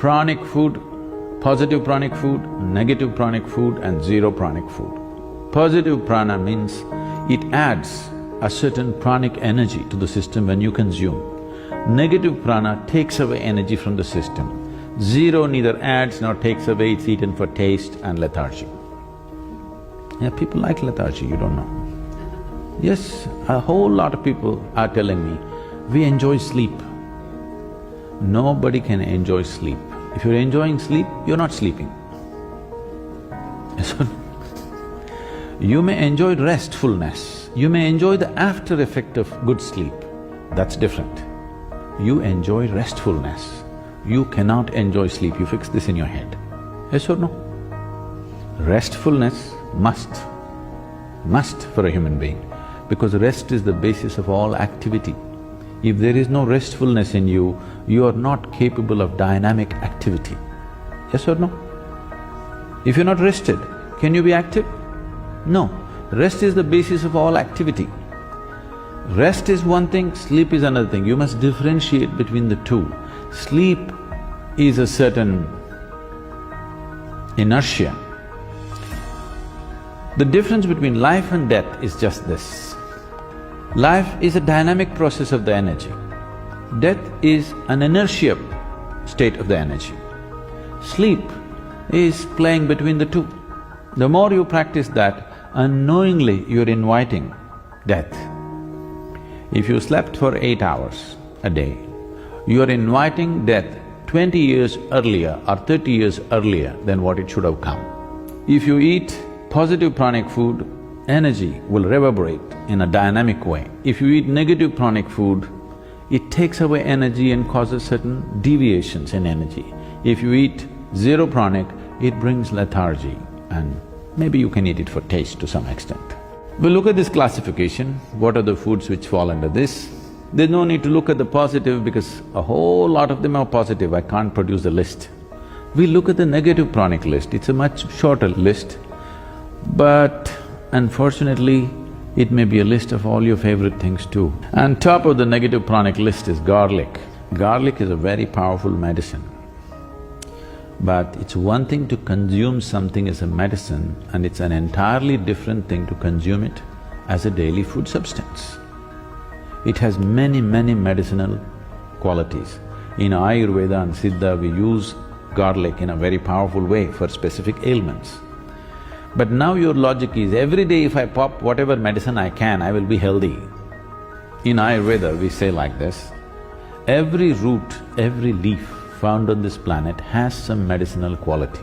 pranic food, positive pranic food, negative pranic food and zero pranic food. Positive prana means it adds a certain pranic energy to the system when you consume. Negative prana takes away energy from the system. Zero neither adds nor takes away, it's eaten for taste and lethargy. Yeah, people like lethargy, you don't know. Yes, a whole lot of people are telling me, we enjoy sleep. Nobody can enjoy sleep. If you're enjoying sleep, you're not sleeping. Yes or no? You may enjoy restfulness, you may enjoy the after effect of good sleep, that's different. You enjoy restfulness, you cannot enjoy sleep, you fix this in your head. Yes or no? Restfulness must for a human being, because rest is the basis of all activity. If there is no restfulness in you, you are not capable of dynamic activity. Yes or no? If you're not rested, can you be active? No. Rest is the basis of all activity. Rest is one thing, sleep is another thing. You must differentiate between the two. Sleep is a certain inertia. The difference between life and death is just this. Life is a dynamic process of the energy. Death is an inertia state of the energy. Sleep is playing between the two. The more you practice that, unknowingly you're inviting death. If you slept for 8 hours a day, you're inviting death 20 years earlier or 30 years earlier than what it should have come. If you eat positive pranic food, energy will reverberate in a dynamic way. If you eat negative pranic food, it takes away energy and causes certain deviations in energy. If you eat zero pranic, it brings lethargy and maybe you can eat it for taste to some extent. We'll look at this classification, what are the foods which fall under this. There's no need to look at the positive because a whole lot of them are positive, I can't produce the list. We look at the negative pranic list, it's a much shorter list, but unfortunately, it may be a list of all your favorite things too. And top of the negative pranic list is garlic. Garlic is a very powerful medicine. But it's one thing to consume something as a medicine and it's an entirely different thing to consume it as a daily food substance. It has many medicinal qualities. In Ayurveda and Siddha, we use garlic in a very powerful way for specific ailments. But now your logic is, every day if I pop whatever medicine I can, I will be healthy. In Ayurveda, we say like this, every root, every leaf found on this planet has some medicinal quality.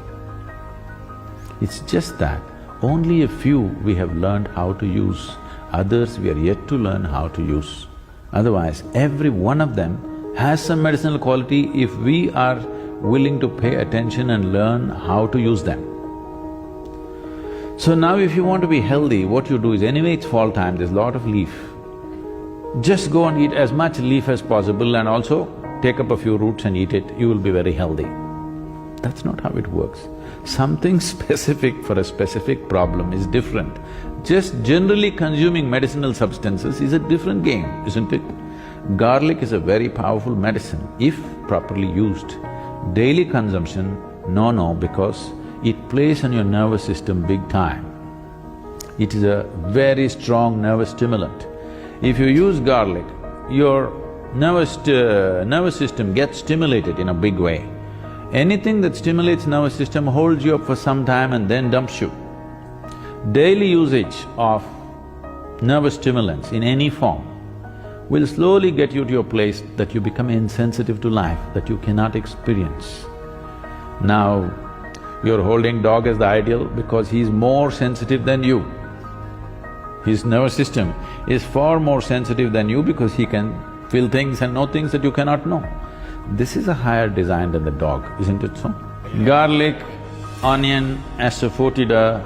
It's just that only a few we have learned how to use, others we are yet to learn how to use. Otherwise, every one of them has some medicinal quality if we are willing to pay attention and learn how to use them. So now if you want to be healthy, what you do is, anyway it's fall time, there's a lot of leaf. Just go and eat as much leaf as possible and also take up a few roots and eat it, you will be very healthy. That's not how it works. Something specific for a specific problem is different. Just generally consuming medicinal substances is a different game, isn't it? Garlic is a very powerful medicine if properly used. Daily consumption, no, because it plays on your nervous system big time. It is a very strong nervous stimulant. If you use garlic, your nervous system gets stimulated in a big way. Anything that stimulates nervous system holds you up for some time and then dumps you. Daily usage of nervous stimulants in any form will slowly get you to a place that you become insensitive to life, that you cannot experience. Now, you're holding dog as the ideal because he's more sensitive than you. His nervous system is far more sensitive than you because he can feel things and know things that you cannot know. This is a higher design than the dog, isn't it so? Garlic, onion, asafoetida,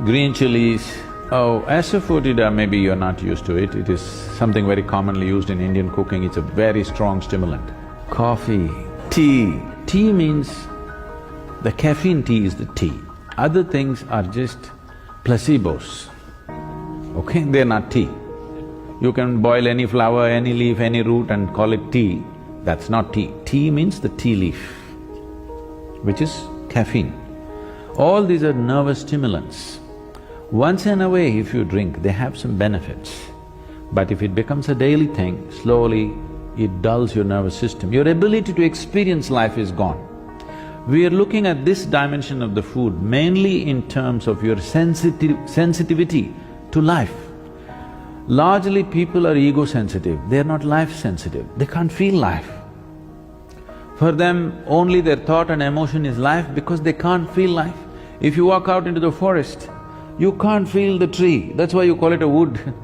green chilies. Oh, asafoetida maybe you're not used to it, it is something very commonly used in Indian cooking, it's a very strong stimulant. Coffee, tea. Tea means the caffeine tea is the tea. Other things are just placebos, okay? They're not tea. You can boil any flower, any leaf, any root and call it tea, that's not tea. Tea means the tea leaf. which is caffeine. All these are nervous stimulants. Once in a way if you drink, they have some benefits. But if it becomes a daily thing, slowly it dulls your nervous system. Your ability to experience life is gone. We are looking at this dimension of the food mainly in terms of your sensitivity to life. Largely people are ego-sensitive, they are not life-sensitive, they can't feel life. For them, only their thought and emotion is life because they can't feel life. If you walk out into the forest, you can't feel the tree, that's why you call it a wood.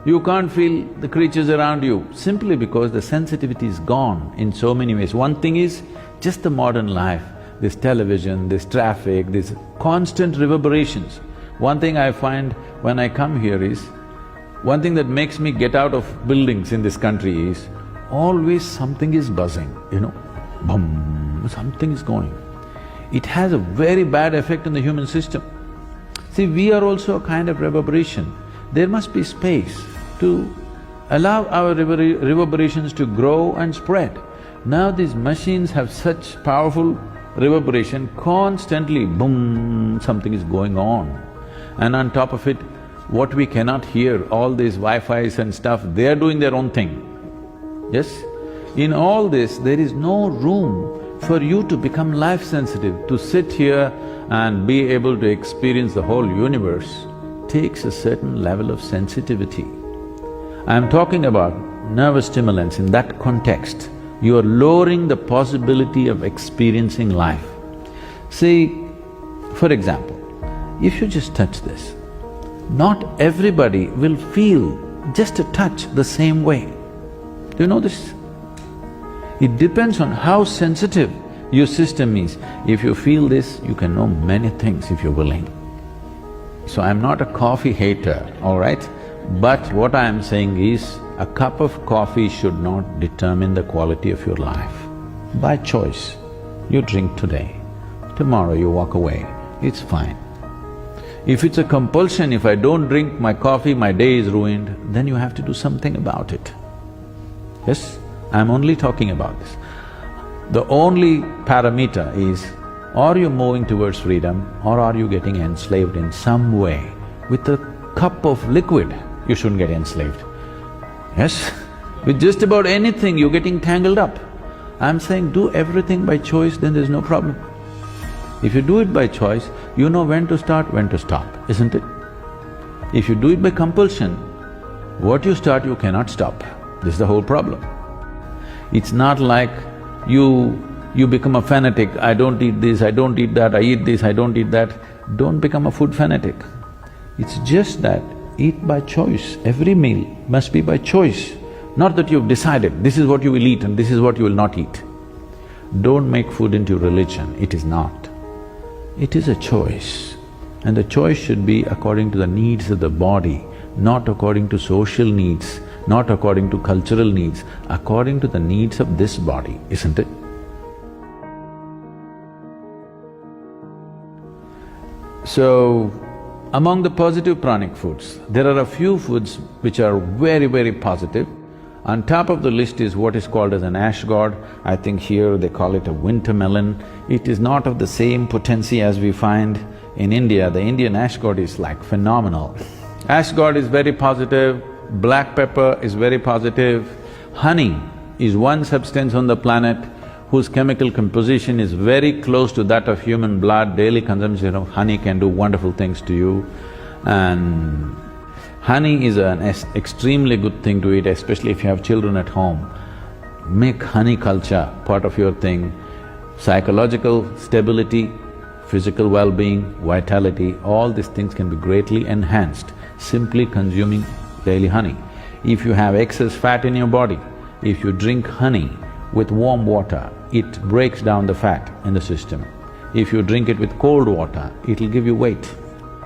You can't feel the creatures around you, simply because the sensitivity is gone in so many ways. One thing is just the modern life, this television, this traffic, these constant reverberations. One thing I find when I come here is, one thing that makes me get out of buildings in this country is, always something is buzzing, you know, boom, something is going. It has a very bad effect on the human system. See, we are also a kind of reverberation. There must be space to allow our reverberations to grow and spread. Now these machines have such powerful reverberation, constantly boom, something is going on. And on top of it, what we cannot hear, all these Wi-Fis and stuff, they are doing their own thing. Yes? In all this, there is no room for you to become life-sensitive. To sit here and be able to experience the whole universe takes a certain level of sensitivity. I'm talking about nervous stimulants in that context. You are lowering the possibility of experiencing life. See, for example, if you just touch this, not everybody will feel just a touch the same way. Do you know this? It depends on how sensitive your system is. If you feel this, you can know many things if you're willing. So I'm not a coffee hater, all right? But what I am saying is, a cup of coffee should not determine the quality of your life. By choice, you drink today, tomorrow you walk away, it's fine. If it's a compulsion, if I don't drink my coffee, my day is ruined, then you have to do something about it. Yes? I'm only talking about this. The only parameter is, are you moving towards freedom or are you getting enslaved in some way? With a cup of liquid, you shouldn't get enslaved. Yes? With just about anything, you're getting tangled up. I'm saying do everything by choice, then there's no problem. If you do it by choice, you know when to start, when to stop, isn't it? If you do it by compulsion, what you start, you cannot stop. This is the whole problem. It's not like you become a fanatic, I don't eat this, I don't eat that, I eat this, I don't eat that. Don't become a food fanatic. It's just that eat by choice. Every meal must be by choice. Not that you've decided, this is what you will eat and this is what you will not eat. Don't make food into religion, it is not. It is a choice. And the choice should be according to the needs of the body, not according to social needs, not according to cultural needs, according to the needs of this body, isn't it? So, among the positive pranic foods, there are a few foods which are very, very positive. On top of the list is what is called as an ash gourd. I think here they call it a winter melon. It is not of the same potency as we find in India. The Indian ash gourd is like phenomenal. Ash gourd is very positive, black pepper is very positive. Honey is one substance on the planet whose chemical composition is very close to that of human blood. Daily consumption of honey can do wonderful things to you. And honey is an extremely good thing to eat, especially if you have children at home. Make honey culture part of your thing. Psychological stability, physical well-being, vitality, all these things can be greatly enhanced simply consuming daily honey. If you have excess fat in your body, if you drink honey with warm water, it breaks down the fat in the system. If you drink it with cold water, it'll give you weight.